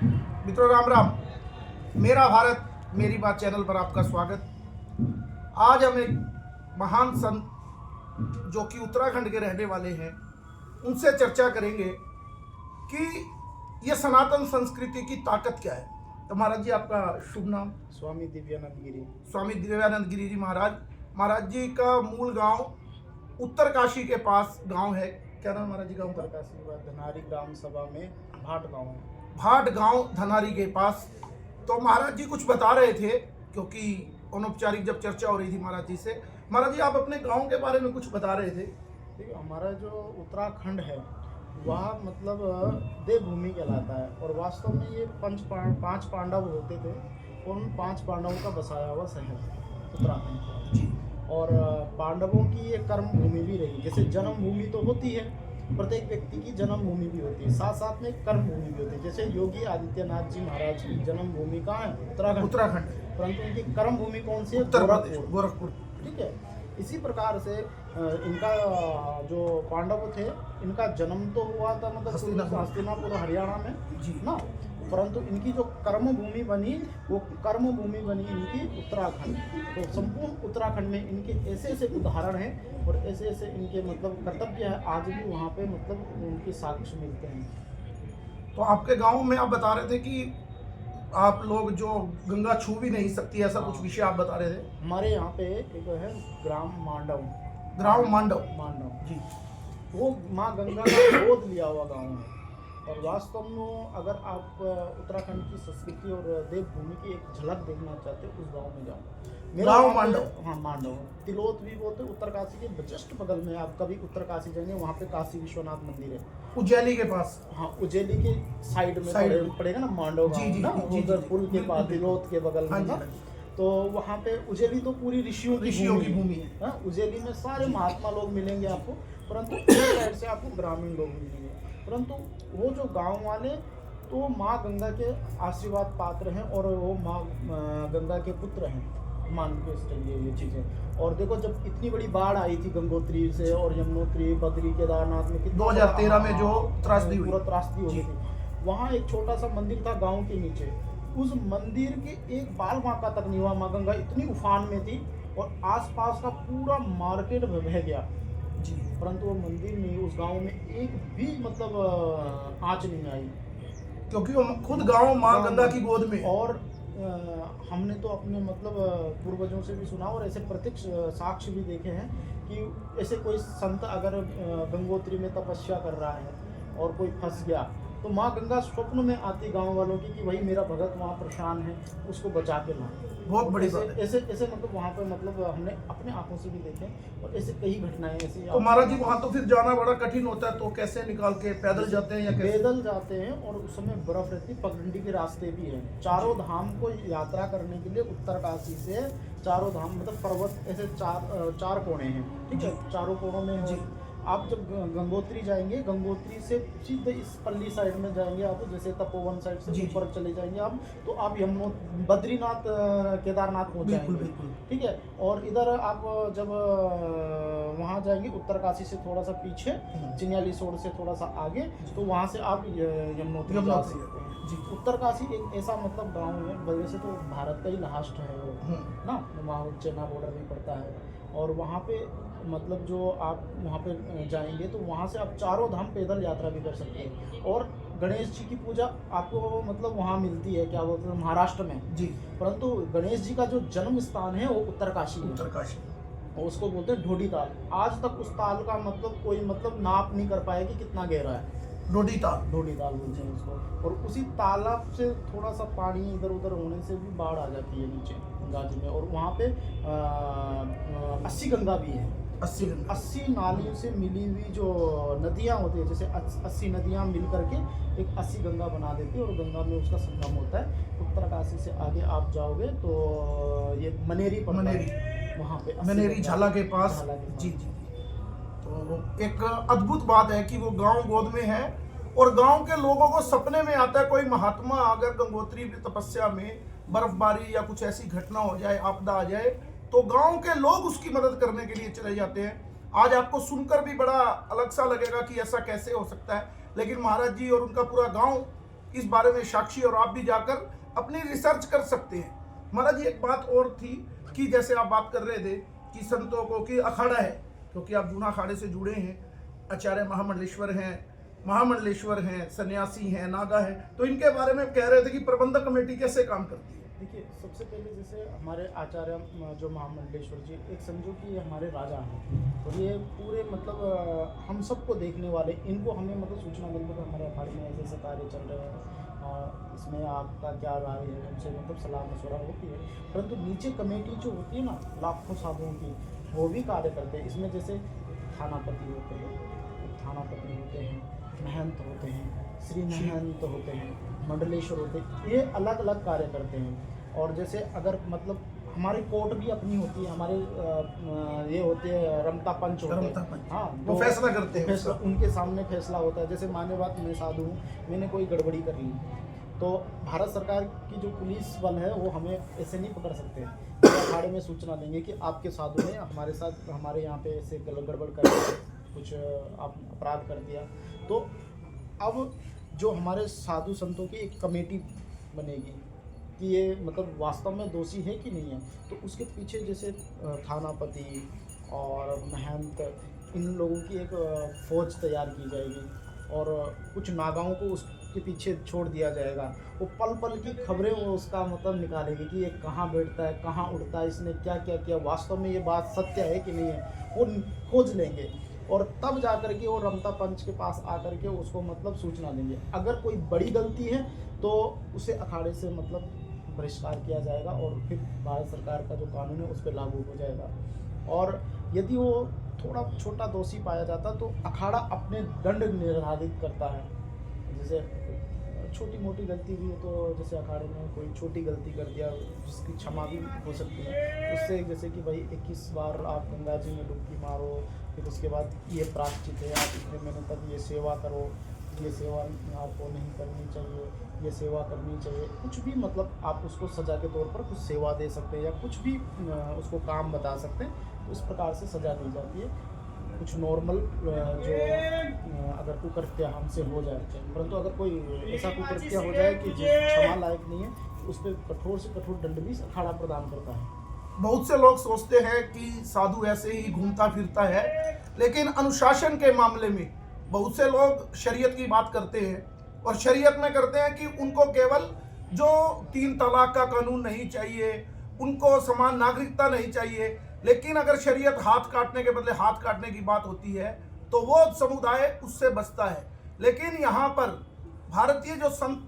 मित्रों राम राम। मेरा भारत मेरी बात चैनल पर आपका स्वागत। आज हम एक महान संत जो कि उत्तराखंड के रहने वाले हैं उनसे चर्चा करेंगे कि ये सनातन संस्कृति की ताकत क्या है। तो महाराज जी, आपका शुभ नाम? स्वामी दिव्यानंद गिरी। स्वामी दिव्यानंद गिरी जी महाराज। महाराज जी का मूल गांव उत्तरकाशी के पास गांव है। क्या नाम महाराज जी गांव का? उत्तरकाशी के बाद धनारी ग्राम सभा में भाट गांव है। भाट गांव धनारी के पास। तो महाराज जी कुछ बता रहे थे, क्योंकि अनौपचारिक जब चर्चा हो रही थी महाराज जी से। महाराज जी, आप अपने गांव के बारे में कुछ बता रहे थे। देखिए, हमारा जो उत्तराखंड है वह मतलब देवभूमि कहलाता है और वास्तव में ये पांच पांडव होते थे और उन 5 पांडवों का बसाया हुआ शहर उत्तराखंड जी। और पांडवों की ये कर्म भूमि भी रही। जैसे जन्मभूमि तो होती है, प्रत्येक व्यक्ति की जन्मभूमि भी होती है, साथ साथ में कर्म भूमि भी होती है। जैसे योगी आदित्यनाथ जी महाराज की जन्मभूमि कहाँ है? उत्तराखंड। परंतु उनकी कर्म भूमि कौन सी है? गोरखपुर। ठीक है। इसी प्रकार से इनका जो पांडव थे, इनका जन्म तो हुआ था मतलब हस्तिनापुर हरियाणा में जी ना, परंतु इनकी जो कर्म भूमि बनी वो कर्म भूमि बनी इनकी उत्तराखंड। तो संपूर्ण उत्तराखंड में इनके ऐसे ऐसे उदाहरण हैं और ऐसे ऐसे इनके मतलब कर्तव्य है, आज भी वहाँ पे मतलब उनके साक्ष्य मिलते हैं। तो आपके गांव में आप बता रहे थे कि आप लोग जो गंगा छू भी नहीं सकती, ऐसा कुछ विषय आप बता रहे थे। हमारे यहाँ पे एक है ग्राम मांडव जी। वो माँ गंगा का गोद लिया हुआ गाँव है। और वास्तव में अगर आप उत्तराखंड की संस्कृति और देवभूमि की एक झलक देखना चाहते हो, उस गांव में जाओ। गाँव मांडव। हाँ, मांडव। तिलोत भी बोलते उत्तरकाशी के जस्ट बगल में। आप कभी उत्तरकाशी जाएंगे, वहाँ पे काशी विश्वनाथ मंदिर है, उज्जैली के पास। हाँ, उज्जैली के साइड में पड़ेगा ना मांडव गाँव, उधर पुल के पास तिलोत के बगल में ना। तो वहाँ पे उज्जैली तो पूरी ऋषियों की भूमि है। उज्जैली में सारे महात्मा लोग मिलेंगे आपको, परंतु इस साइड से आपको ग्रामीण लोग मिलेंगे। परंतु वो जो गांव वाले तो माँ गंगा के आशीर्वाद पात्र हैं और वो माँ गंगा के पुत्र हैं, मान के चलिए ये चीज़ें। और देखो, जब इतनी बड़ी बाढ़ आई थी गंगोत्री से और यमुनोत्री, बद्री, केदारनाथ में 2013 में जो त्रासदी हुई थी, वहाँ एक छोटा सा मंदिर था गाँव के नीचे। उस मंदिर के एक बाल माका तक नहीं हुआ, माँ गंगा इतनी उफान में थी और आसपास का पूरा मार्केट बह गया जी। परंतु वो मंदिर नहीं, उस गांव में एक भी मतलब आँच नहीं आई, क्योंकि वो खुद गांव माँ गंगा की गोद में। और हमने तो अपने मतलब पूर्वजों से भी सुना और ऐसे प्रत्यक्ष साक्ष्य भी देखे हैं कि ऐसे कोई संत अगर गंगोत्री में तपस्या कर रहा है और कोई फंस गया तो माँ गंगा स्वप्न में आती गांव वालों की कि भाई मेरा भगत वहाँ परेशान है, उसको बचा के ला। बहुत बड़ी बात है। ऐसे मतलब वहाँ पे मतलब हमने अपने आंखों से भी देखे और ऐसे कई घटनाएं ऐसी। तो महाराज जी, वहाँ तो फिर जाना बड़ा कठिन होता है, तो कैसे निकाल के पैदल जाते हैं या कैसे? पैदल जाते हैं और उस समय बर्फ रहती, पगडंडी के रास्ते भी हैं। चारों धाम को यात्रा करने के लिए उत्तरकाशी से चारों धाम मतलब पर्वत ऐसे चार कोने हैं, ठीक है, चारों कोनों में जी। आप जब गंगोत्री जाएंगे, गंगोत्री से सीधे इस पल्ली साइड में जाएंगे आप, जैसे तपोवन साइड से ऊपर चले जाएंगे आप, तो आप बद्रीनाथ, केदारनाथ पहुंच जाएंगे, ठीक है। और इधर आप जब वहां जाएंगे उत्तरकाशी से थोड़ा सा पीछे, चिन्याली सोड़ से थोड़ा सा आगे, तो वहां से आप यमुनोत्री जा सकते हैं जी। उत्तरकाशी एक ऐसा मतलब गाँव है, वैसे तो भारत का ही लास्ट है वो ना, वहाँ चेना बॉर्डर भी पड़ता है। और वहाँ पे मतलब जो आप वहाँ पे जाएंगे तो वहाँ से आप चारों धाम पैदल यात्रा भी कर सकते हैं। और गणेश जी की पूजा आपको मतलब वहाँ मिलती है, क्या बोलते हैं, महाराष्ट्र में जी। परंतु गणेश जी का जो जन्म स्थान है वो उत्तरकाशी उसको बोलते हैं ढोडी ताल। आज तक उस ताल का मतलब कोई मतलब नाप नहीं कर पाया कि कितना गहरा है। ढोडी ताल बोलते हैं उसको। और उसी तालाब से थोड़ा सा पानी इधर उधर होने से भी बाढ़ आ जाती है नीचे गंगा जी में। और वहाँ पे 80 गंगा भी है। 80 नालियों से मिली हुई जो नदियाँ होती है, जैसे 80 नदियाँ मिल करके एक 80 गंगा बना देती है और गंगा में उसका संगम होता है। उत्तरकाशी से आगे आप जाओगे तो ये मनेरी वहाँ पे मनेरी झाला के पास जी। तो एक अद्भुत बात है कि वो गांव गोद में है और गांव के लोगों को सपने में आता है कोई महात्मा अगर गंगोत्री तपस्या में बर्फबारी या कुछ ऐसी घटना हो जाए, आपदा आ जाए, तो गांव के लोग उसकी मदद करने के लिए चले जाते हैं। आज आपको सुनकर भी बड़ा अलग सा लगेगा कि ऐसा कैसे हो सकता है, लेकिन महाराज जी और उनका पूरा गांव इस बारे में साक्षी, और आप भी जाकर अपनी रिसर्च कर सकते हैं। महाराज जी एक बात और थी कि जैसे आप बात कर रहे थे कि संतों को कि अखाड़ा है, क्योंकि आप जूना अखाड़े से जुड़े हैं, आचार्य महामंडलेश्वर हैं, सन्यासी हैं, नागा हैं, तो इनके बारे में कह रहे थे कि प्रबंधक कमेटी कैसे काम करती है। देखिए, सबसे पहले जैसे हमारे आचार्य जो महामंडलेश्वर जी, एक समझो कि हमारे राजा हैं, और ये पूरे मतलब हम सबको देखने वाले, इनको हमें मतलब सूचना मिलती है हमारे अखाड़े में ऐसे ऐसे कार्य चल रहे हैं, इसमें आपका क्या राय है, उनसे मतलब सलाह मशवरा होती है। परंतु नीचे कमेटी जो होती है ना, लाखों साधुओं की, वो भी कार्य करते हैं। इसमें जैसे थानापति होते हैं, थानापति होते हैं, महंत होते हैं, श्री महंत होते हैं, मंडलेश्वर होते हैं, ये अलग अलग कार्य करते हैं। और जैसे अगर मतलब हमारी कोर्ट भी अपनी होती है, हमारे ये होते हैं रमता पंच होते हैं, हाँ, वो फैसला करते हैं, फैसला उनके सामने फैसला होता है। जैसे मान्य बात, मैं साधु हूँ, मैंने कोई गड़बड़ी कर ली, तो भारत सरकार की जो पुलिस बल है वो हमें ऐसे नहीं पकड़ सकते हैं। अखाड़े में सूचना देंगे कि आपके साधु ने हमारे साथ, हमारे यहाँ पे ऐसे गड़बड़ कर दिया, कुछ आप अपराध कर दिया, तो अब जो हमारे साधु संतों की एक कमेटी बनेगी कि ये मतलब वास्तव में दोषी है कि नहीं है, तो उसके पीछे जैसे थानापति और महंत, इन लोगों की एक फौज तैयार की जाएगी, और कुछ नागाओं को उसके पीछे छोड़ दिया जाएगा। वो पल पल की खबरें वो उसका मतलब निकालेगी कि ये कहाँ बैठता है, कहाँ उड़ता है, इसने क्या क्या किया, वास्तव में ये बात सत्य है कि नहीं है, वो खोज लेंगे, और तब जा कर के वो रमता पंच के पास आकर के उसको मतलब सूचना देंगे। अगर कोई बड़ी गलती है तो उसे अखाड़े से मतलब बहिष्कार किया जाएगा, और फिर भारत सरकार का जो कानून है उस पर लागू हो जाएगा। और यदि वो थोड़ा छोटा दोषी पाया जाता तो अखाड़ा अपने दंड निर्धारित करता है। जैसे छोटी मोटी गलती भी है, तो जैसे अखाड़े में कोई छोटी गलती कर दिया जिसकी क्षमा भी हो सकती है, उससे जैसे कि भाई 21 बार आप गंगा जी में डुबकी मारो, फिर उसके बाद ये प्रायश्चित है, आप इतने महीने तक ये सेवा करो, ये सेवा आपको नहीं करनी चाहिए, ये सेवा करनी चाहिए, कुछ भी मतलब आप उसको सज़ा के तौर पर कुछ सेवा दे सकते हैं, या कुछ भी उसको काम बता सकते हैं, उस प्रकार से सज़ा दी जाती है। कुछ नॉर्मल जो अगर कुकृत्य हमसे हो जाए, परंतु अगर कोई ऐसा कुकृत्य हो जाए कि जो क्षमा लायक नहीं है, उस पर कठोर से कठोर दंड भी अखाड़ा प्रदान करता है। बहुत से लोग सोचते हैं कि साधु ऐसे ही घूमता फिरता है, लेकिन अनुशासन के मामले में बहुत से लोग शरीयत की बात करते हैं, और शरीयत में करते हैं कि उनको केवल जो 3 तलाक का कानून नहीं चाहिए, उनको समान नागरिकता नहीं चाहिए, लेकिन अगर शरीयत हाथ काटने के बदले हाथ काटने की बात होती है तो वो समुदाय उससे बचता है। लेकिन यहाँ पर भारतीय जो संत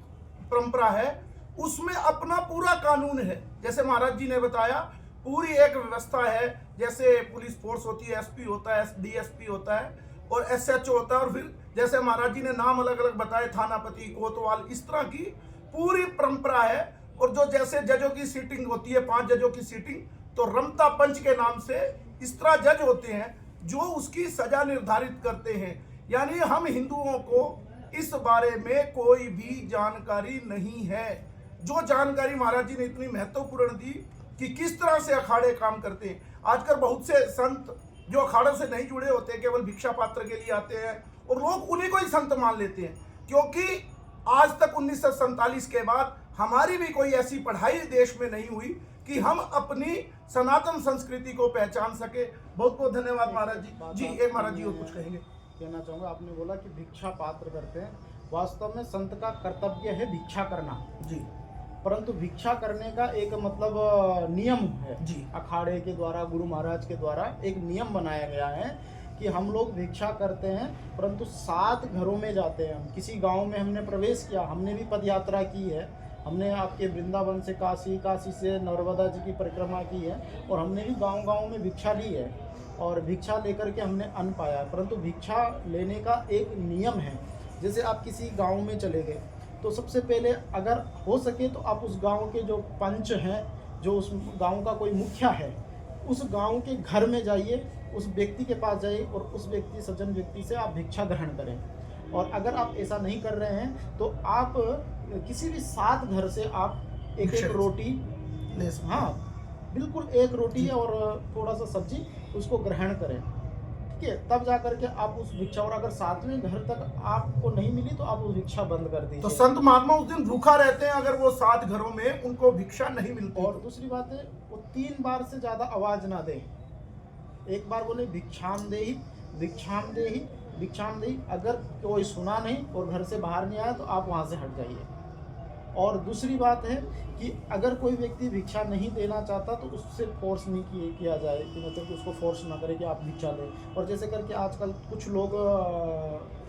परंपरा है उसमें अपना पूरा कानून है। जैसे महाराज जी ने बताया, पूरी एक व्यवस्था है, जैसे पुलिस फोर्स होती है, एसपी होता है, डीएसपी होता है, और एसएचओ होता है, और फिर जैसे महाराज जी ने नाम अलग अलग बताए, थानापति, कोतवाल, इस तरह की पूरी परंपरा है। और जो जैसे जजों की सीटिंग होती है, 5 जजों की सीटिंग, तो रमता पंच के नाम से इस तरह जज होते हैं जो उसकी सजा निर्धारित करते हैं। यानी हम हिंदुओं को इस बारे में कोई भी जानकारी नहीं है। जो जानकारी महाराज जी ने इतनी महत्वपूर्ण दी कि किस तरह से अखाड़े काम करते हैं। आजकल बहुत से संत जो अखाड़ों से नहीं जुड़े होते हैं, केवल भिक्षा पात्र के लिए आते हैं, और लोग उन्हीं को ही संत मान लेते हैं, क्योंकि आज तक 1947 के बाद हमारी भी कोई ऐसी पढ़ाई देश में नहीं हुई कि हम अपनी सनातन संस्कृति को पहचान सके। बहुत बहुत धन्यवाद महाराज जी। जी एक महाराज जी और कुछ कहेंगे? कहना चाहूँगा, आपने बोला कि भिक्षा पात्र करते हैं, वास्तव में संत का कर्तव्य है भिक्षा करना जी, परंतु भिक्षा करने का एक मतलब नियम है जी, अखाड़े के द्वारा, गुरु महाराज के द्वारा एक नियम बनाया गया है कि हम लोग भिक्षा करते हैं, परंतु 7 घरों में जाते हैं। हम किसी गांव में हमने प्रवेश किया, हमने भी पद यात्रा की है, हमने आपके वृंदावन से काशी, काशी से नर्मदा जी की परिक्रमा की है, और हमने भी गांव-गांव में भिक्षा ली है, और भिक्षा लेकर के हमने अन्न पाया है। परंतु भिक्षा लेने का एक नियम है। जैसे आप किसी गांव में चले गए, तो सबसे पहले अगर हो सके तो आप उस गांव के जो पंच हैं, जो उस गांव का कोई मुखिया है, उस गांव के घर में जाइए, उस व्यक्ति के पास जाइए, और उस व्यक्ति, सज्जन व्यक्ति से आप भिक्षा ग्रहण करें। और अगर आप ऐसा नहीं कर रहे हैं तो आप किसी भी 7 घर से आप एक रोटी, हाँ बिल्कुल, एक रोटी और थोड़ा सा सब्जी उसको ग्रहण करें। ठीक है, तब जा करके आप उस भिक्षा, और अगर 7वें घर तक आपको नहीं मिली तो आप उस भिक्षा बंद कर दीजिए। तो संत महात्मा उस दिन भूखा रहते हैं अगर वो 7 घरों में उनको भिक्षा नहीं मिलती। और दूसरी बात है, वो 3 बार से ज्यादा आवाज ना दे। एक बार बोले भिक्षाम देहि, भिक्षाम देहि, भिक्षाम देहि, अगर कोई सुना नहीं और घर से बाहर नहीं आया तो आप वहां से हट जाइए। और दूसरी बात है कि अगर कोई व्यक्ति भिक्षा नहीं देना चाहता तो उससे फोर्स नहीं किया जाए, कि मतलब कि उसको फोर्स ना करे कि आप भिक्षा दें। और जैसे करके आजकल कुछ लोग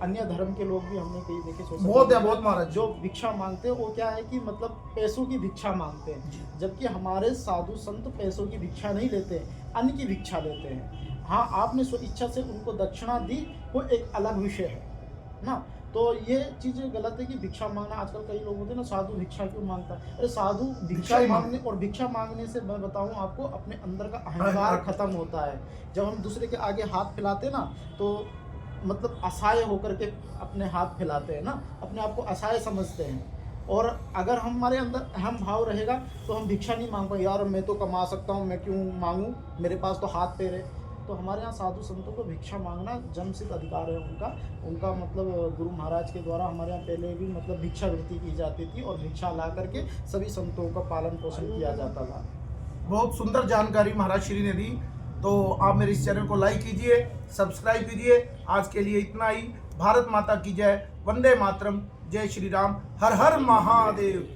अन्य धर्म के लोग भी हमने कई देखे बहुत है, बहुत महाराज। जो भिक्षा मांगते हैं वो क्या है कि मतलब पैसों की भिक्षा मांगते हैं, जबकि हमारे साधु संत पैसों की भिक्षा नहीं लेते, अन्न की भिक्षा लेते हैं। हाँ, आपने स्व इच्छा से उनको दक्षिणा दी, वो एक अलग विषय है ना। तो ये चीज़ें गलत है कि भिक्षा मांगना। आजकल कई लोग होते हैं ना, साधु भिक्षा क्यों मांगता है? अरे साधु भिक्षा मांगने, और भिक्षा मांगने से मैं बताऊं आपको, अपने अंदर का अहंकार खत्म होता है। जब हम दूसरे के आगे हाथ फैलाते ना तो मतलब असहाय होकर के अपने हाथ फैलाते हैं ना, अपने आप को असहाय समझते हैं। और अगर हमारे अंदर अहम भाव रहेगा तो हम भिक्षा नहीं मांग पाएंगे। यार मैं तो कमा सकता हूँ, मैं क्यों मांगूँ, मेरे पास तो हाथ पैर है। तो हमारे यहाँ साधु संतों को भिक्षा मांगना जन्मसिद्ध अधिकार है उनका मतलब गुरु महाराज के द्वारा हमारे यहाँ पहले भी मतलब भिक्षावृत्ति की जाती थी और भिक्षा ला करके सभी संतों का पालन पोषण किया जाता था। बहुत सुंदर जानकारी महाराज श्री ने दी। तो आप मेरे इस चैनल को लाइक कीजिए, सब्सक्राइब कीजिए। आज के लिए इतना ही। भारत माता की जय, वंदे मातरम, जय श्री राम, हर हर महादेव।